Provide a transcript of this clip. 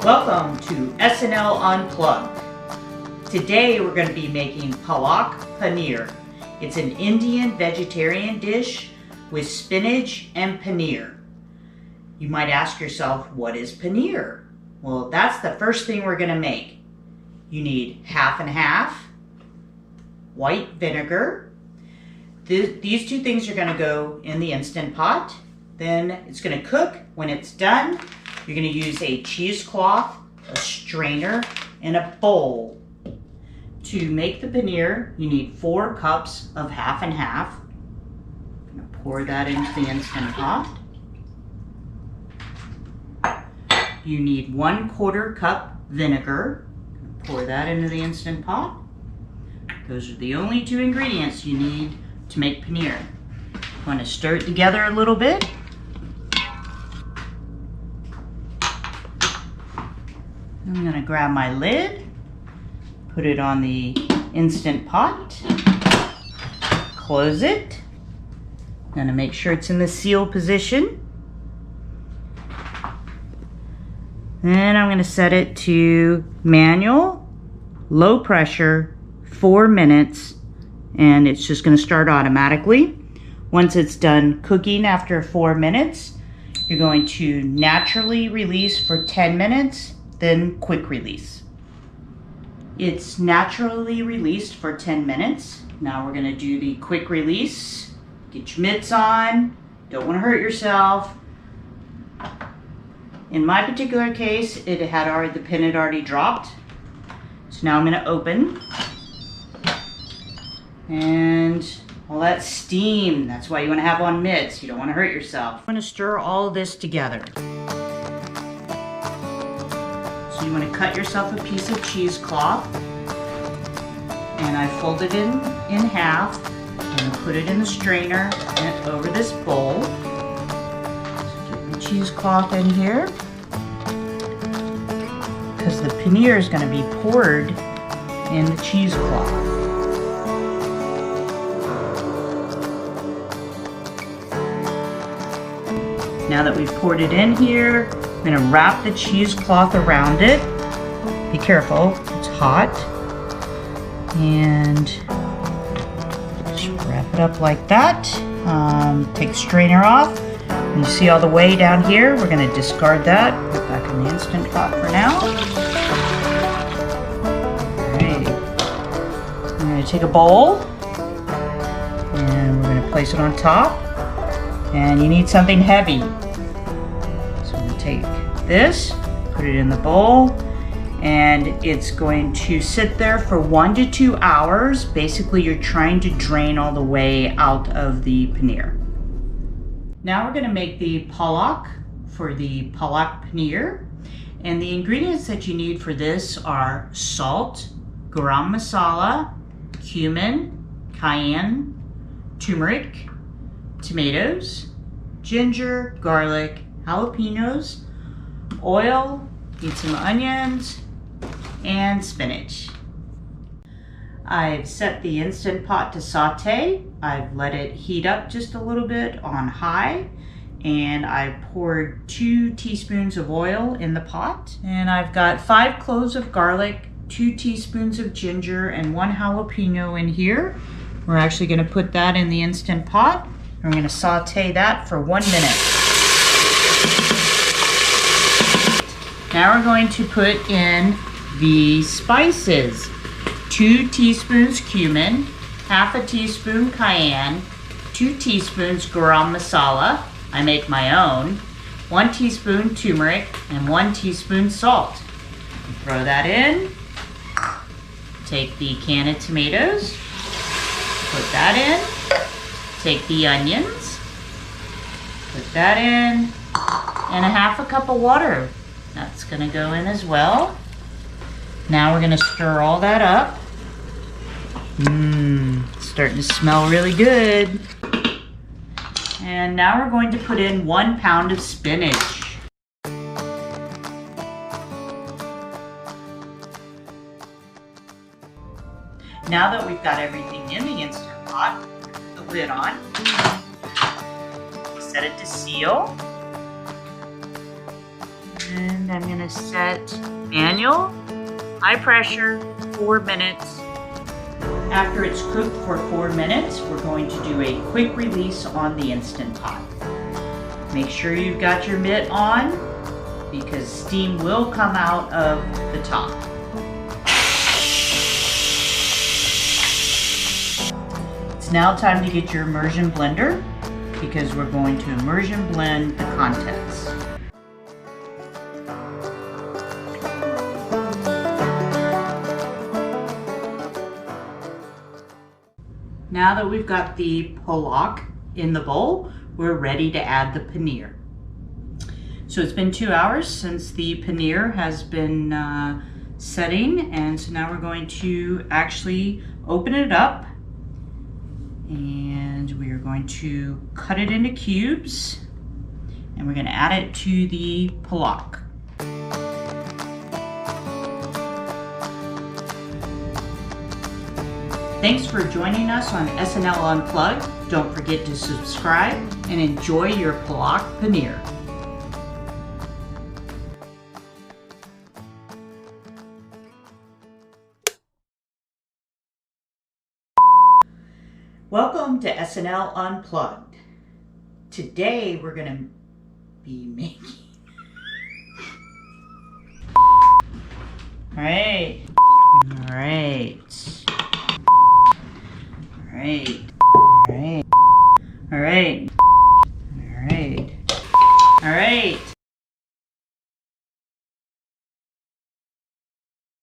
Welcome to S&L Unplugged. Today we're going to be making Palak Paneer. It's an Indian vegetarian dish with spinach and paneer. You might ask yourself, what is paneer? Well, that's the first thing we're going to make. You need half and half, white vinegar. These two things are going to go in the Instant Pot. Then it's going to cook. When it's done, you're going to use a cheesecloth, a strainer, and a bowl. To make the paneer, you need 4 cups of half and half. I'm going to pour that into the Instant Pot. You need 1/4 cup vinegar. Pour that into the Instant Pot. Those are the only 2 ingredients you need to make paneer. You want to stir it together a little bit. I'm going to grab my lid, put it on the Instant Pot, close it. I'm going to make sure it's in the seal position. Then I'm going to set it to manual, low pressure, 4 minutes, and it's just going to start automatically. Once it's done cooking after 4 minutes, you're going to naturally release for 10 minutes, then quick release. It's naturally released for 10 minutes. Now we're going to do the quick release. Get your mitts on. Don't want to hurt yourself. In my particular case, the pin had already dropped. So now I'm going to open. And all that steam, that's why you want to have on mitts. You don't want to hurt yourself. I'm going to stir all of this together. So you want to cut yourself a piece of cheesecloth. And I fold it in half and put it in the strainer and over this bowl. So get the cheesecloth in here, because the paneer is going to be poured in the cheesecloth. Now that we've poured it in here, I'm going to wrap the cheesecloth around it. Be careful, it's hot. And just wrap it up like that. Take the strainer off. And you see all the whey down here? We're going to discard that. Put it back in the Instant Pot for now. Alright. I'm going to take a bowl. And we're going to place it on top. And you need something heavy. So I'm going to take this, put it in the bowl, and it's going to sit there for 1 to 2 hours. Basically, you're trying to drain all the whey out of the paneer. Now we're going to make the palak for the Palak Paneer. And the ingredients that you need for this are salt, garam masala, cumin, cayenne, turmeric, tomatoes, ginger, garlic, jalapenos, oil, need some onions, and spinach. I've set the Instant Pot to saute. I've let it heat up just a little bit on high, and I poured 2 teaspoons of oil in the pot. And I've got 5 cloves of garlic, 2 teaspoons of ginger, and 1 jalapeno in here. We're actually going to put that in the Instant Pot. We're going to saute that for 1 minute. Now we're going to put in the spices. 2 teaspoons cumin, half a teaspoon cayenne, 2 teaspoons garam masala, I make my own, 1 teaspoon turmeric, and 1 teaspoon salt. Throw that in. Take the can of tomatoes, put that in. Take the onions, put that in, and a half a cup of water. That's going to go in as well. Now we're going to stir all that up. It's starting to smell really good. And now we're going to put in 1 pound of spinach. Now that we've got everything in the Instant Pot, the lid on, set it to seal, And I'm gonna set manual, high pressure, 4 minutes. After it's cooked for 4 minutes, we're going to do a quick release on the Instant Pot. Make sure you've got your mitt on because steam will come out of the top. It's now time to get your immersion blender because we're going to immersion blend the contents. Now that we've got the palak in the bowl, we're ready to add the paneer. So it's been 2 hours since the paneer has been setting, and so now we're going to actually open it up, and we are going to cut it into cubes, and we're going to add it to the palak. Thanks for joining us on S&L Unplugged. Don't forget to subscribe and enjoy your Palak Paneer. Welcome to S&L Unplugged. Today we're going to be making... Alright. Alright. Alright.